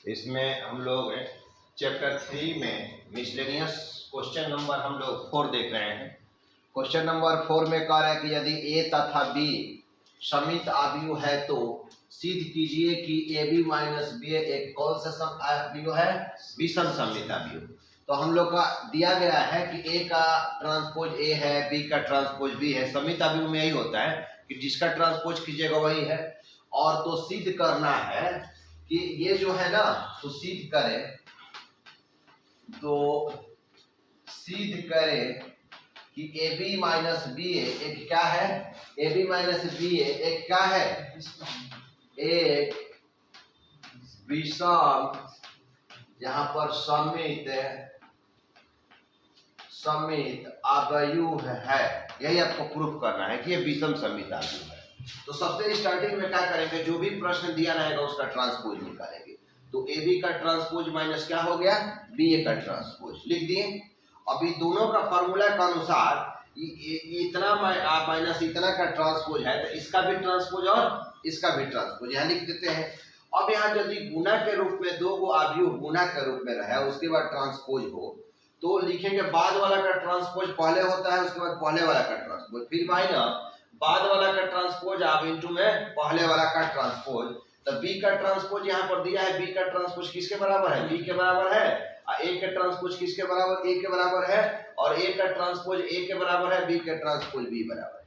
इसमें हम लोग चैप्टर 3 में मिसलेनियस क्वेश्चन नंबर हम लोग 4 देख रहे हैं। क्वेश्चन नंबर 4 में कह रहा है कि यदि ए तथा बी समित आव्यूह है तो सिद्ध कीजिए कि ए बी माइनस बी एक कौन सा आव्यूह है, विषम समित आव्यूह। तो हम लोग का दिया गया है कि ए का ट्रांसपोज ए है, बी का ट्रांसपोज बी है। समित आव्यूह में यही होता है कि जिसका ट्रांसपोज कीजिएगा वही है। और तो सिद्ध करना है कि ये जो है ना, तो सिद्ध करें, तो सिद्ध करें कि ए बी माइनस बी एक क्या है, ए बी माइनस बी एक क्या है, एक विषम, यहाँ पर समित आव्यूह है। यही आपको प्रूफ करना है कि ये विषम समित आव्यूह है। तो सबसे स्टार्टिंग में क्या करेंगे, जो भी प्रश्न दिया रहेगा उसका ट्रांसपोज निकालेंगे। तो ए बी का ट्रांसपोज माइनस क्या हो गया, बी ए का ट्रांसपोज लिख दिए। अभी दोनों का फॉर्मूला के अनुसार इतना माइनस इतना का ट्रांसपोज है, तो इसका भी ट्रांसपोज और इसका भी ट्रांसपोज यहाँ लिख देते हैं। अब यहाँ यदि गुना के रूप में दो गो आव्यूह गुना के रूप में रहे, उसके बाद ट्रांसपोज हो, तो लिखेंगे बाद वाला का ट्रांसपोज पहले होता है, उसके बाद पहले वाला का ट्रांसपोज, फिर माइनस बाद वाला का ट्रांसपोज अब इनटू में पहले वाला का ट्रांसपोज। तो बी का ट्रांसपोज यहाँ पर दिया है, बी का ट्रांसपोज किसके बराबर है, बी के बराबर है। ए का ट्रांसपोज किसके बराबर, ए के बराबर है। और ए का ट्रांसपोज ए के बराबर है, बी का ट्रांसपोज बी बराबर है।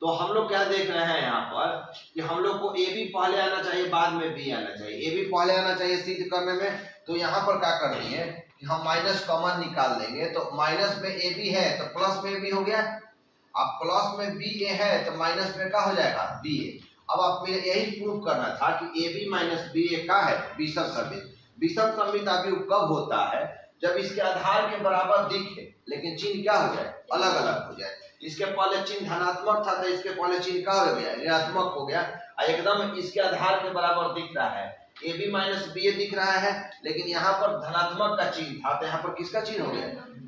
तो हम लोग क्या देख रहे हैं यहाँ पर कि हम लोग को ए बी पहले आना चाहिए, बाद में बी आना चाहिए। ए बी पहले आना चाहिए सिद्ध करने में। तो यहाँ पर क्या कर दिए कि हम माइनस कॉमन निकाल देंगे। तो माइनस में ए बी है तो प्लस में बी हो गया। अब प्लस में बी ए है तो माइनस में क्या हो जाएगा, बी ए। अब आप यही प्रूफ करना था कि ए बी माइनस बी ए का है विषम समित। विषम समित आव्यूह कब होता है, जब इसके आधार के बराबर दिखे लेकिन चिन्ह क्या हो जाए, अलग अलग हो जाए। इसके पहले चिन्ह धनात्मक था तो इसके पहले चिन्ह क्या हो गया, ऋणात्मक हो गया। एकदम इसके आधार के बराबर दिख रहा है, ए बी माइनस बी ए दिख रहा है, लेकिन यहाँ पर धनात्मक का चिन्ह था तो यहाँ पर किसका चिन्ह हो गया,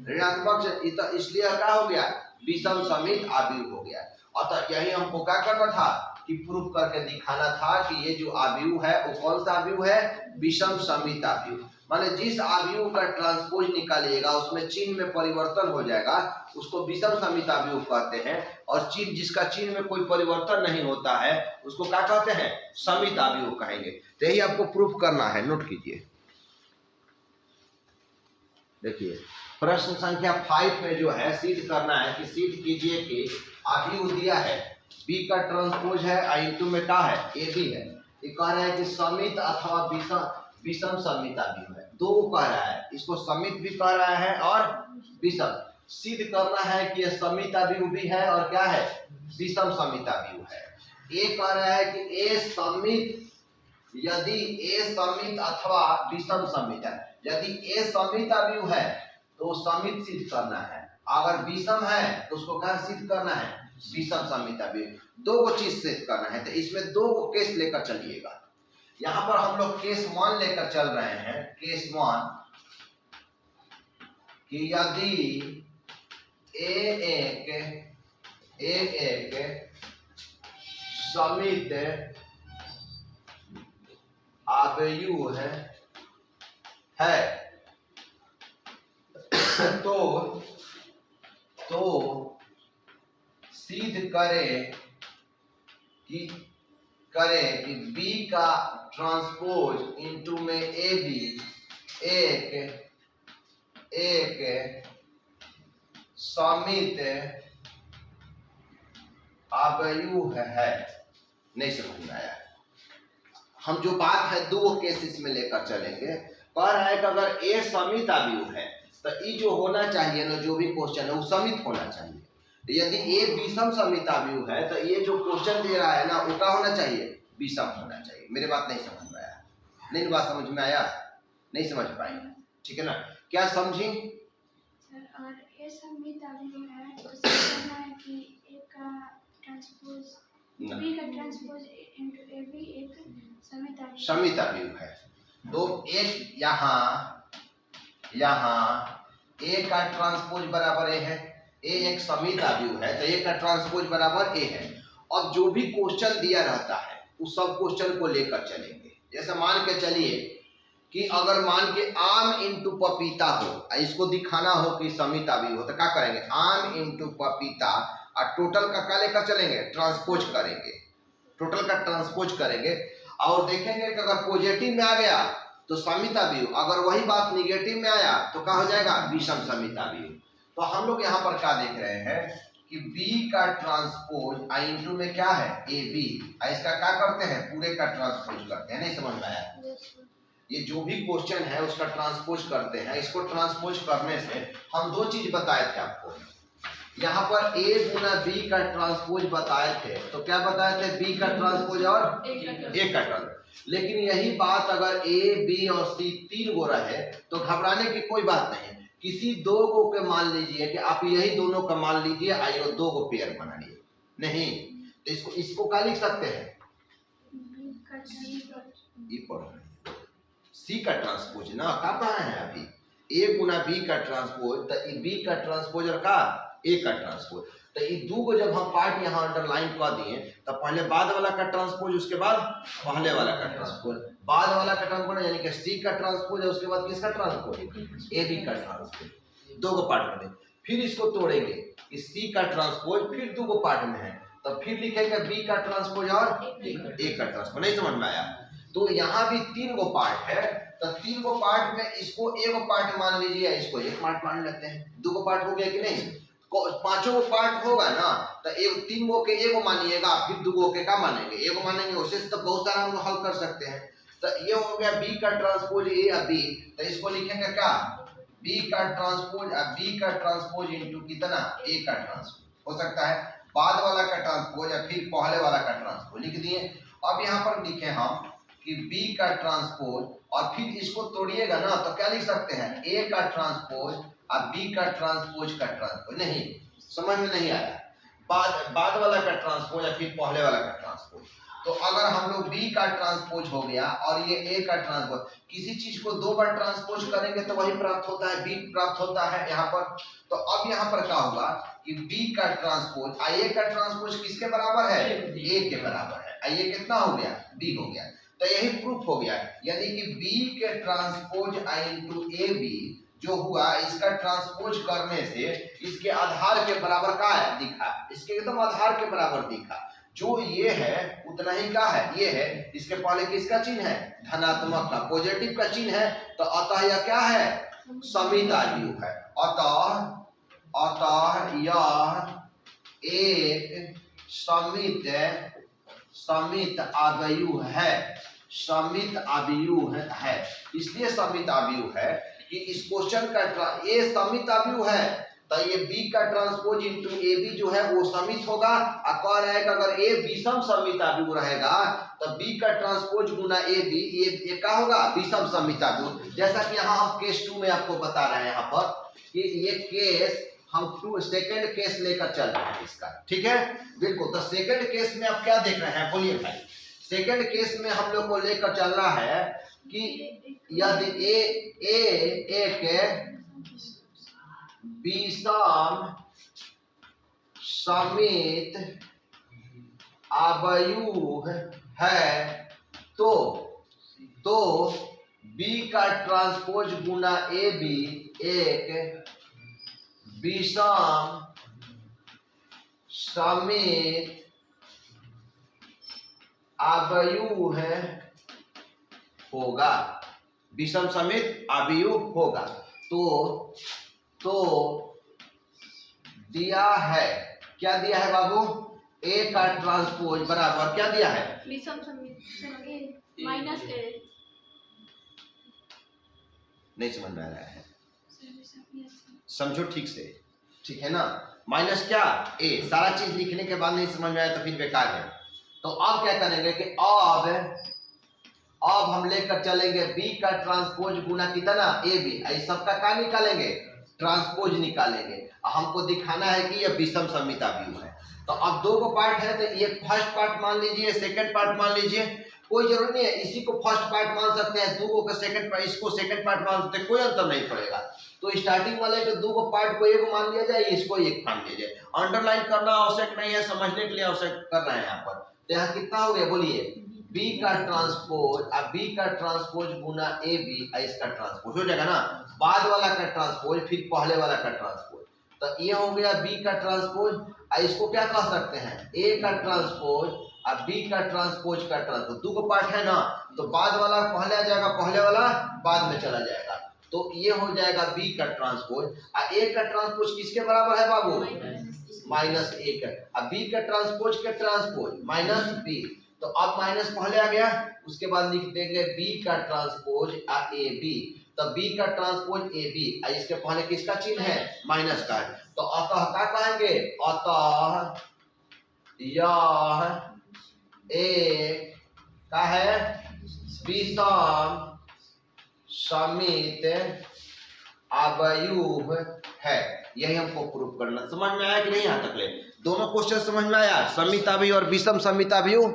ऋणात्मक। इसलिए क्या हो गया, विषम समित आव्यूह हो गया। अतः यही हमको क्या करना था कि प्रूफ करके दिखाना था कि ये जो आव्यूह है वो कौन सा आव्यूह है, विषम समित आव्यूह। माने जिस आव्यूह का ट्रांसपोज निकालिएगा उसमें चिन्ह में परिवर्तन हो जाएगा, उसको विषम समित आव्यूह कहते हैं। और चिन्ह जिसका चिन्ह में कोई परिवर्तन नहीं होता है उसको क्या कहते हैं, समित आव्यूह कहेंगे। तो यही आपको प्रूफ करना है, नोट कीजिए। देखिए प्रश्न संख्या 5 में जो है सिद्ध करना है कि सिद्ध कीजिए कि आव्यूह दिया है बी का ट्रांसपोज है, इनटू में क्या है, ए बी है। ये कह रहा है कि समित अथवा विषम समित आव्यूह है। दो कह रहा है, इसको समित भी कह रहा है और विषम। सिद्ध करना है कि यह समित आव्यूह भी है और क्या है, विषम समित आव्यूह है। ए कह रहा है कि ए समित, यदि ए समित अथवा विषम समित है। यदि ए समित आव्यूह है तो समित सिद्ध करना है, अगर विषम है तो उसको क्या सिद्ध करना है, विषम समित आव्यूह। दो को चीज सिद्ध करना है, तो इसमें दो को केस लेकर चलिएगा। यहाँ पर हम लोग केस 1 लेकर चल रहे हैं। केस 1 कि यदि ए एक समित आव्यूह है तो सिद्ध करें कि बी का ट्रांसपोज इनटू में ए बी एक समित आव्यूह है। नहीं समझ में आया। हम जो बात है दो केस इसमें लेकर चलेंगे। कह रहा है कि अगर ए समित आव्यूह है तो ये जो होना चाहिए ना, जो भी क्वेश्चन है वो समित होना चाहिए। यदि ए विषम समित आव्यूह है तो ये जो क्वेश्चन दे रहा है ना वो क्या होना चाहिए, विषम होना चाहिए। मेरी बात नहीं समझ में आया, नहीं बात समझ में आया, नहीं समझ पाए, ठीक है ना, क्या समझी सर। और ए समित आव्यूह है तो समझना है कि ए का ट्रांसपोज बी का ट्रांसपोज इनटू ए बी एक समित आव्यूह है। तो एक यहाँ ए का ट्रांसपोज बराबर ए है, ए एक समित आव्यूह है तो ए का ट्रांसपोज बराबर ए है। अब जो भी क्वेश्चन दिया रहता है उस सब क्वेश्चन को लेकर चलेंगे। जैसे मान के चलिए कि अगर मान के आम इंटू पपीता हो, इसको दिखाना हो कि समित अवयव हो, तो क्या करेंगे, आम इंटू पपीता और टोटल का क्या लेकर चलेंगे, ट्रांसपोज करेंगे, टोटल का ट्रांसपोज करेंगे और देखेंगे कि अगर पॉजिटिव में आ गया तो समित अवयव, अगर वही बात निगेटिव में आया तो क्या हो जाएगा, विषम समित अवयव। तो हम लोग यहाँ पर क्या देख रहे हैं कि B का ट्रांसपोज इंटू में क्या है, AB, इसका क्या करते हैं, पूरे का ट्रांसपोज करते हैं। नहीं समझ में आया, ये जो भी क्वेश्चन है उसका ट्रांसपोज करते हैं। इसको ट्रांसपोज करने से हम दो चीज बताए थे आपको, यहाँ पर A गुना B का ट्रांसपोज बताए थे, तो क्या बताए थे, B का ट्रांसपोज और A का ट्रांसपोज। लेकिन यही बात अगर A, B और C तीन गो रहे तो घबराने की कोई बात नहीं, किसी दो गो के मान लीजिए कि आप यही दोनों का मान लीजिए, आइए दो गो पेयर बना लिए, नहीं तो इसको क्या लिख सकते हैं, सी का ट्रांसपोज ना, क्या पढ़ा है अभी, A गुना B का ट्रांसपोज, तो B का ट्रांसपोज और का A का ट्रांसपोज। तो ये दो को जब हम पार्ट यहाँ अंडरलाइन कर दिए, तो पहले बाद वाला का ट्रांसपोज, उसके बाद पहले वाला का ट्रांसपोज, बाद वाला का ट्रांसपोज यानी कि C का ट्रांसपोज है, उसके बाद किसका ट्रांसपोज, AB का ट्रांसपोज, दो को पार्ट में दे। फिर इसको तोड़ेंगे कि C का ट्रांसपोज फिर दो को पार्ट में है, तो फिर लिखेंगे B का ट्रांसपोज और A का ट्रांसपोज। नहीं समझ में आया, तो यहाँ भी तीन गो पार्ट है, तो तीन गो पार्ट में इसको एक पार्ट मान लीजिए, इसको एक पार्ट मान लेते हैं, दो गो पार्ट हो गया कि नहीं, पांचों को पार्ट होगा ना, तो एक तीन गो के एगो मानिएगा, फिर दो गो के का मानेंगे, एगो मानेंगे, उससे तो बहुत सारा हम हल कर सकते हैं। तो ये हो गया B का ट्रांसपोज A या B, तो इसको लिखेंगे क्या, B का ट्रांसपोज B का ट्रांसपोज इंटू कितना, A का ट्रांसपोज हो सकता है, बाद वाला का ट्रांसपोज या फिर पहले वाला का ट्रांसपोज लिख दिए। अब यहाँ पर लिखे हम कि B का ट्रांसपोज और फिर इसको तोड़िएगा ना, तो क्या लिख सकते हैं, A का ट्रांसपोज और B का ट्रांसपोज का ट्रांसपोज। नहीं समझ में नहीं आया, बाद वाला का ट्रांसपोज या फिर पहले वाला का ट्रांसपोज। तो अगर हम लोग B का ट्रांसपोज हो गया और ये A का ट्रांसपोज, किसी चीज को दो बार ट्रांसपोज करेंगे तो वही प्राप्त होता है, B प्राप्त होता है यहाँ पर। तो अब यहाँ पर क्या होगा कि B का ट्रांसपोज A का ट्रांसपोज किसके बराबर है, A के बराबर है, ये कितना हो गया, B हो गया। तो यही प्रूफ हो गया, यानी कि B के ट्रांसपोज इंटू AB जो हुआ, इसका ट्रांसपोज करने से इसके आधार के बराबर का है दिखा, इसके एकदम आधार के बराबर दिखा, जो ये है उतना ही का है, ये है, इसके पहले किसका चिन्ह है, धनात्मक का, पॉजिटिव का चिन्ह है, तो अतः यह क्या है, समित अवयव है। अतः यह एक समित अवयव है, समित अवयव है। इसलिए समित अवयव है कि इस क्वेश्चन का ये समित अवयव है, तो ये B का ट्रांसपोज इंटू AB जो है वो समित होगा, और कह रहा है कि अगर A विषम समित अवयव रहेगा तो B का ट्रांसपोज गुना AB ये क्या होगा, विषम समित अवयव। जैसा कि यहाँ हम केस 2 में आपको बता रहे हैं यहाँ पर कि ये केस हम सेकंड केस लेकर चल रहे हैं इसका, ठीक है बिल्कुल। तो सेकंड केस में आप क्या देख रहे हैं, बोलिए भाई, सेकंड केस में हम लोग को लेकर चल रहा है कि यदि A एक विषम समित अवयव है तो B का ट्रांसपोज गुना AB एक विषम समित अवयव है होगा, विषम समित अवयव होगा। तो दिया है, क्या दिया है बाबू, A का ट्रांसपोज बराबर क्या दिया है, विषम समित A माइनस A। नहीं समझ में आ रहा है, समझो ठीक से, ठीक है ना, माइनस क्या A, सारा चीज लिखने के बाद नहीं समझ में आया तो फिर बेकार है। तो अब क्या करेंगे कि अब हम लेकर चलेंगे B का ट्रांसपोज गुना कितना AB, इस सबका क्या निकालेंगे, ट्रांसपोज निकालेंगे। हमको दिखाना है कि यह विषम समित अवयव है। तो अब दो को पार्ट है, तो ये फर्स्ट पार्ट मान लीजिए, सेकंड पार्ट मान लीजिए, कोई जरूरत नहीं है, इसी को फर्स्ट पार्ट मान सकते हैं, दो को सेकंड पार्ट, इसको सेकंड पार्ट मान सकते हैं, कोई अंतर नहीं पड़ेगा। तो स्टार्टिंग वाले के दो को पार्ट को एक मान लिया जाए, इसको एक मान लिया जाए, अंडरलाइन करना आवश्यक नहीं है, समझने के लिए आवश्यक कर रहे हैं यहाँ पर। तो यहाँ कितना हो गया बोलिए, बी का ट्रांसपोज, अब बी का ट्रांसपोज गुना ए बी, इसका ट्रांसपोज हो जाएगा ना, बाद वाला का ट्रांसपोज फिर पहले वाला का ट्रांसपोज, तो ये हो गया बी का ट्रांसपोज। इसको क्या कह सकते हैं, ए का ट्रांसपोज अब बी का ट्रांसपोज का ट्रांसपोज, दो को पार्ट है ना, तो बाद वाला पहले आ जाएगा, पहले वाला बाद में चला जाएगा, तो ये हो जाएगा बी का ट्रांसपोज। ए का ट्रांसपोज किसके बराबर है बाबू, माइनस ए का, अब बी का ट्रांसपोज के ट्रांसपोज माइनस बी, तो अब माइनस पहले आ गया, उसके बाद लिख देंगे बी का ट्रांसपोज ए बी, तो बी का ट्रांसपोज ए बी, इसके पहले किसका चिन्ह है, माइनस का, तो अतः क्या कहेंगे, अतः यह एक का है विषम समित अवयुह है। यही हमको प्रूफ करना, समझ में आया कि नहीं यहाँ तक ले, दोनों क्वेश्चन समझ में आया, समित अवयुह और विषम समित अवयुह।